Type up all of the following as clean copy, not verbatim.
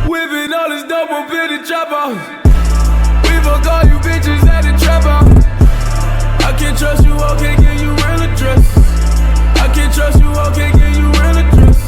Whipping all this dope up in the trap house. We fuck all you bitches at the trap house. I can't trust you, I can't give you real address. I can't trust you, I can't give you real address.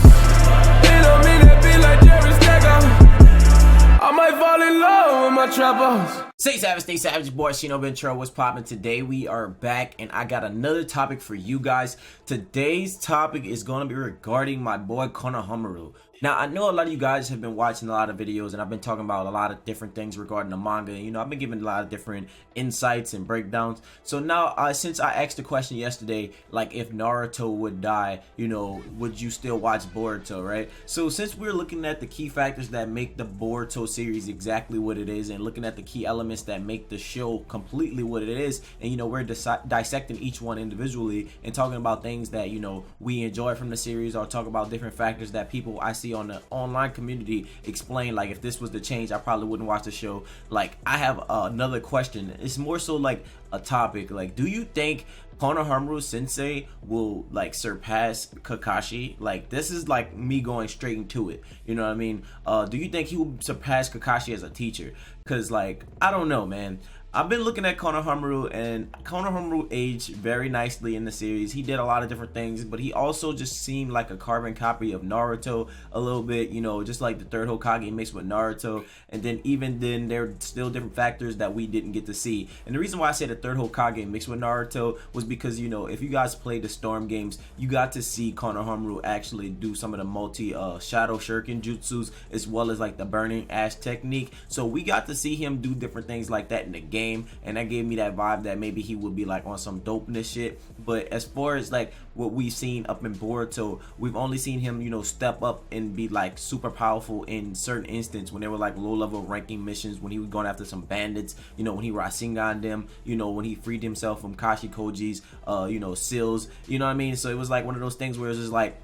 It don't mean that be like Jerry Stacker. I might fall in love with my trap house. Stay savage, boy. Shino Ventura, what's poppin'? Today we are back, and I got another topic for you guys. Today's topic is going to be regarding my boy Konohamaru. Now, I know a lot of you guys have been watching a lot of videos, and I've been talking about a lot of different things regarding the manga. You know, I've been giving a lot of different insights and breakdowns. So now, since I asked the question yesterday, like if Naruto would die, you know, would you still watch Boruto, right? So since we're looking at the key factors that make the Boruto series exactly what it is, and looking at the key elements that make the show completely what it is, and you know, we're dissecting each one individually and talking about things that, you know, we enjoy from the series, or talk about different factors that people I see on the online community explain. Like if this was the change, I probably wouldn't watch the show. Like I have another question. It's more so like a topic. Like, do you think Konohamaru Sensei will like surpass Kakashi? Like, this is like me going straight into it, you know what I mean? Do you think he will surpass Kakashi as a teacher? Because like, I don't know, man. I've been looking at Konohamaru, and Konohamaru aged very nicely in the series. He did a lot of different things, but he also just seemed like a carbon copy of Naruto a little bit, you know, just like the third Hokage mixed with Naruto. And then even then, there are still different factors that we didn't get to see. And the reason why I say the third Hokage mixed with Naruto was because, you know, if you guys played the Storm games, you got to see Konohamaru actually do some of the shadow shuriken jutsus, as well as like the burning ash technique. So we got to see him do different things like that in the game, and that gave me that vibe that maybe he would be like on some dopeness shit. But as far as like what we've seen up in Boruto, we've only seen him, you know, step up and be like super powerful in certain instances when they were like low level ranking missions, when he was going after some bandits, you know, when he Rasengan them, you know, when he freed himself from Kashikoji's you know, seals, you know what I mean? So it was like one of those things where it's just like,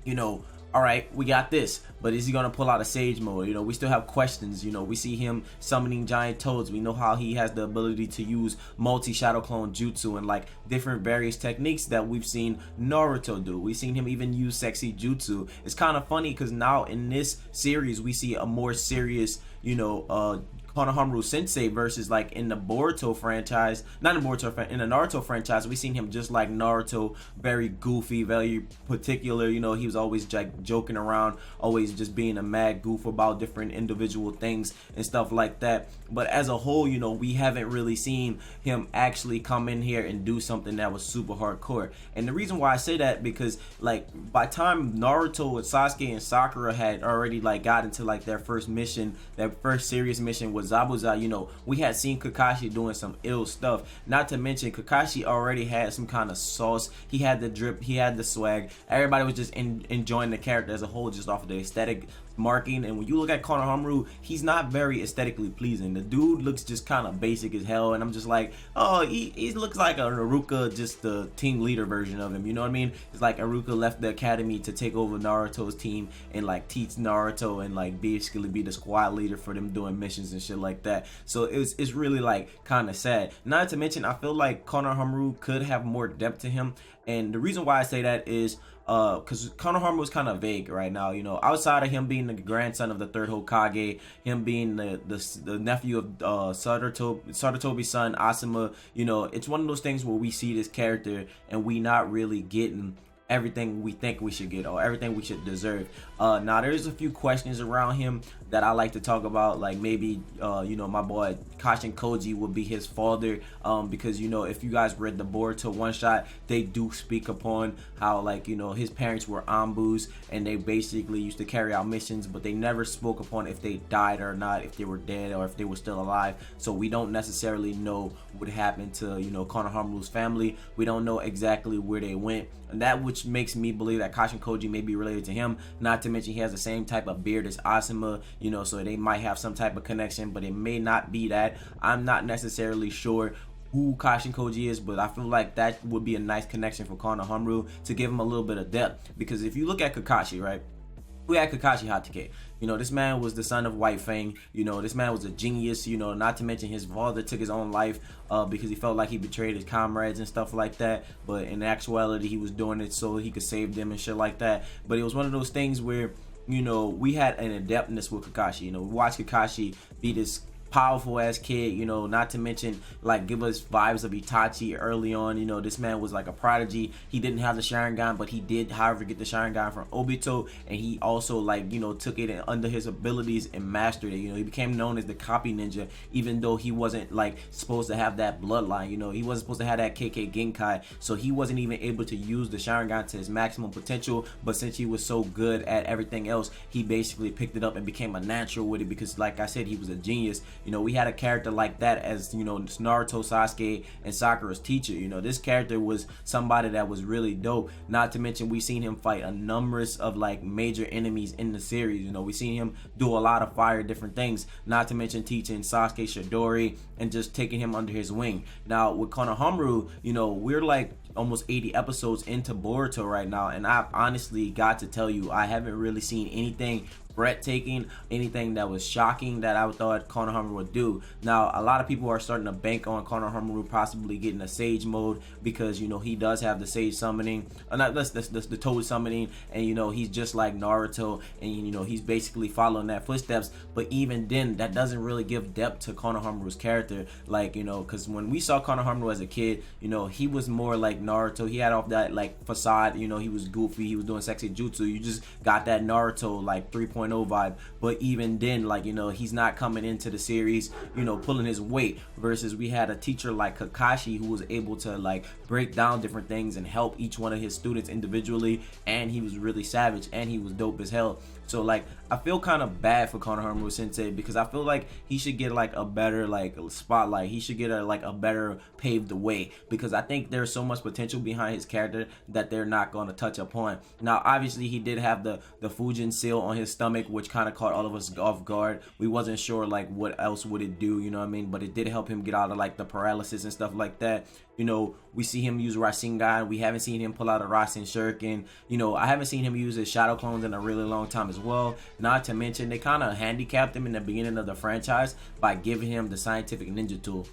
you know, all right, we got this, but is he gonna pull out a Sage mode? You know, we still have questions. You know, we see him summoning giant toads. We know how he has the ability to use multi-shadow clone jutsu and like different various techniques that we've seen Naruto do. We've seen him even use sexy jutsu. It's kind of funny because now in this series we see a more serious, you know, Konohamaru Sensei versus like in the Boruto franchise, not in Boruto, in the Naruto franchise, we seen him just like Naruto, very goofy, very particular. You know, he was always like joking around, always just being a mad goof about different individual things and stuff like that. But as a whole, you know, we haven't really seen him actually come in here and do something that was super hardcore. And the reason why I say that, because like by time Naruto with Sasuke and Sakura had already like got into like their first mission, their first serious mission was Zabuza, you know, we had seen Kakashi doing some ill stuff. Not to mention Kakashi already had some kind of sauce. He had the drip, he had the swag. Everybody was just enjoying the character as a whole, just off of the aesthetic marking. And when you look at Konohamaru, he's not very aesthetically pleasing. The dude looks just kind of basic as hell, and I'm just like, oh, he looks like a Haruka, just the team leader version of him, you know what I mean? It's like Haruka left the academy to take over Naruto's team and like teach Naruto and like basically be the squad leader for them doing missions and shit like that. So it's really like kind of sad. Not to mention, I feel like Konohamaru could have more depth to him, and the reason why I say that is because Konohamaru was kind of vague right now, you know, outside of him being the grandson of the third Hokage, him being the nephew of Saratobi's son Asuma. You know, it's one of those things where we see this character and we not really getting everything we think we should get or everything we should deserve. Now there's a few questions around him that I like to talk about, like maybe you know, my boy Kashin Koji would be his father, because you know, if you guys read the Boruto one shot, they do speak upon how, like, you know, his parents were Ambus and they basically used to carry out missions, but they never spoke upon if they died or not, if they were dead or if they were still alive. So we don't necessarily know what happened to, you know, Konohamaru's family. We don't know exactly where they went, and that which makes me believe that Kashin Koji may be related to him. Not to mention he has the same type of beard as Asuma, you know, so they might have some type of connection, but it may not be that. I'm not necessarily sure who Kashin Koji is, but I feel like that would be a nice connection for Konohamaru to give him a little bit of depth. Because if you look at Kakashi, right, we had Kakashi Hatake. You know, this man was the son of White Fang. You know, this man was a genius. You know, not to mention his father took his own life because he felt like he betrayed his comrades and stuff like that. But in actuality, he was doing it so he could save them and shit like that. But it was one of those things where you know, we had an adeptness with Kakashi. You know, we watched Kakashi be this powerful ass kid, you know, not to mention like give us vibes of Itachi early on. You know, this man was like a prodigy. He didn't have the Sharingan, but he did, however, get the Sharingan from Obito, and he also, like, you know, took it under his abilities and mastered it. You know, he became known as the copy ninja, even though he wasn't like supposed to have that bloodline. You know, he wasn't supposed to have that KK Genkai, so he wasn't even able to use the Sharingan to his maximum potential. But since he was so good at everything else, he basically picked it up and became a natural with it, because like I said, he was a genius. You know, we had a character like that as, you know, Naruto, Sasuke, and Sakura's teacher. You know, this character was somebody that was really dope. Not to mention, we seen him fight a numerous of like major enemies in the series. You know, we seen him do a lot of fire different things. Not to mention teaching Sasuke Chidori and just taking him under his wing. Now with Konohamaru, you know, we're like almost 80 episodes into Boruto right now, and I've honestly got to tell you, I haven't really seen anything breathtaking, anything that was shocking that I thought Konohamaru would do. Now, a lot of people are starting to bank on Konohamaru possibly getting a Sage mode, because, you know, he does have the Sage summoning, the Toad summoning, and, you know, he's just like Naruto, and, you know, he's basically following that footsteps. But even then, that doesn't really give depth to Konohamaru's character, like, you know, because when we saw Konohamaru as a kid, you know, he was more like Naruto. He had off that like facade, you know, he was goofy, he was doing sexy jutsu. You just got that Naruto like 3.0 vibe. But even then, like, you know, he's not coming into the series, you know, pulling his weight, versus we had a teacher like Kakashi who was able to like break down different things and help each one of his students individually, and he was really savage and he was dope as hell. So like, I feel kind of bad for Konohamaru Sensei, because I feel like he should get like a better like spotlight. He should get a better paved way, because I think there's so much potential behind his character that they're not going to touch upon. Now, obviously, he did have the Fujin seal on his stomach, which kind of caught all of us off guard. We wasn't sure like what else would it do, you know what I mean? But it did help him get out of like the paralysis and stuff like that. You know, we see him use Rasengan. We haven't seen him pull out a Rasen Shuriken. You know, I haven't seen him use his Shadow Clones in a really long time as well. Not to mention, they kind of handicapped him in the beginning of the franchise by giving him the scientific ninja tool.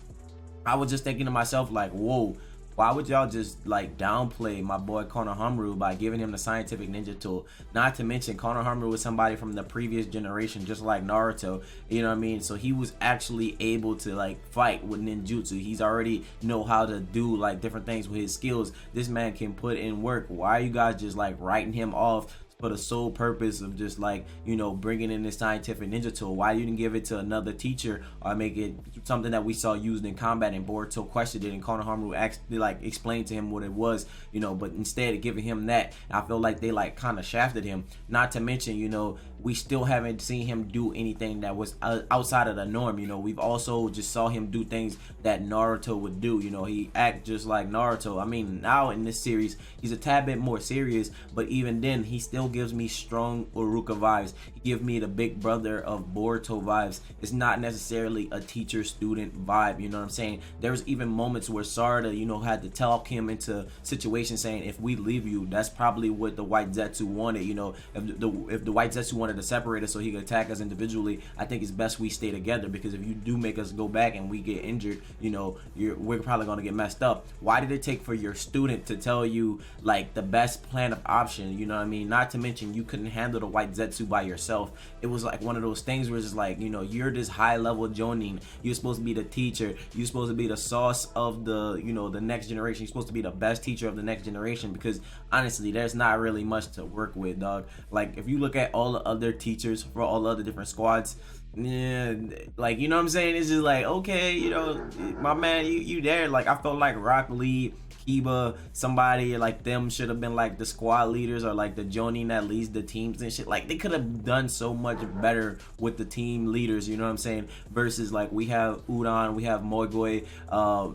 I was just thinking to myself, like, whoa, why would y'all just like downplay my boy Konohamaru by giving him the scientific ninja tool? Not to mention, Konohamaru was somebody from the previous generation, just like Naruto, you know what I mean? So he was actually able to like fight with ninjutsu. He's already know how to do like different things with his skills. This man can put in work. Why are you guys just like writing him off for the sole purpose of just like, you know, bringing in this scientific ninja tool? Why you didn't give it to another teacher, or make it something that we saw used in combat, and Boruto questioned it and Konohamaru actually like explained to him what it was, you know? But instead of giving him that, I feel like they like kind of shafted him. Not to mention, you know, we still haven't seen him do anything that was outside of the norm. You know, we've also just saw him do things that Naruto would do. You know, he act just like Naruto. I mean, now in this series, he's a tad bit more serious, but even then, he still gives me strong Uruka vibes. He gives me the big brother of Boruto vibes. It's not necessarily a teacher-student vibe, you know what I'm saying? There's even moments where Sarada, you know, had to talk him into situations saying, if we leave you, that's probably what the White Zetsu wanted. You know, if the White Zetsu wanted to separate us so he could attack us individually, I think it's best we stay together, because if you do make us go back and we get injured, you know, we're probably going to get messed up. Why did it take for your student to tell you like the best plan of option, you know what I mean? Not to mention, you couldn't handle the White Zetsu by yourself. It was like one of those things where it's just like, you know, you're this high level jonin, you're supposed to be the teacher, you're supposed to be the sauce of the, you know, the next generation, you're supposed to be the best teacher of the next generation, because honestly, there's not really much to work with, dog. Like, if you look at all the other teachers for all the other different squads, yeah, like, you know what I'm saying, it's just like, okay, you know, my man, you there. Like, I felt like Rock Lee, Kiba, somebody like them should have been like the squad leaders, or like the jonin that leads the teams and shit. Like, they could have done so much better with the team leaders, you know what I'm saying? Versus like, we have Udon, we have Mogoi,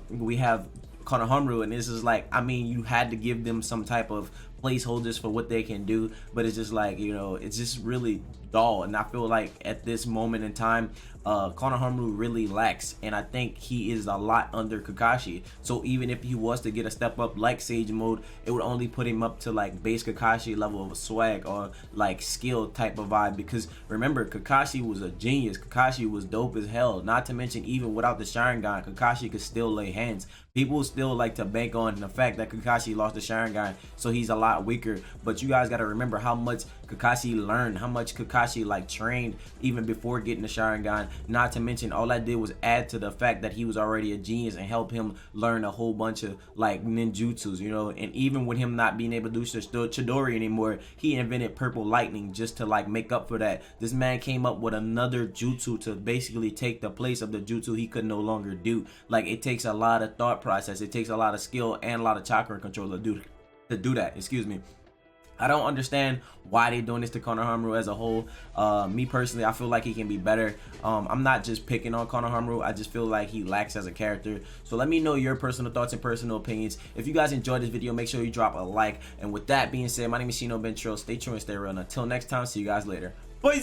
we have Konohamaru, and this is like, I mean, you had to give them some type of placeholders for what they can do, but it's just like, you know, it's just really dull, and I feel like at this moment in time, Konohamaru really lacks, and I think he is a lot under Kakashi. So even if he was to get a step up like Sage Mode, it would only put him up to like base Kakashi level of swag or like skill type of vibe, because remember, Kakashi was a genius. Kakashi was dope as hell. Not to mention, even without the Sharingan, Kakashi could still lay hands. People still like to bank on the fact that Kakashi lost the Sharingan, so he's a lot weaker. But you guys got to remember how much Kakashi learned, how much Kakashi like trained even before getting the Sharingan. Not to mention, all I did was add to the fact that he was already a genius and help him learn a whole bunch of like ninjutsus, you know. And even with him not being able to do Chidori anymore, he invented Purple Lightning just to like make up for that. This man came up with another jutsu to basically take the place of the jutsu he could no longer do. Like, it takes a lot of thought process, it takes a lot of skill and a lot of chakra control to do that. Excuse me. I don't understand why they're doing this to Konohamaru as a whole. Me personally, I feel like he can be better. I'm not just picking on Konohamaru. I just feel like he lacks as a character. So let me know your personal thoughts and personal opinions. If you guys enjoyed this video, make sure you drop a like. And with that being said, my name is Shino Bentro. Stay true and stay real. And until next time, see you guys later. Bye.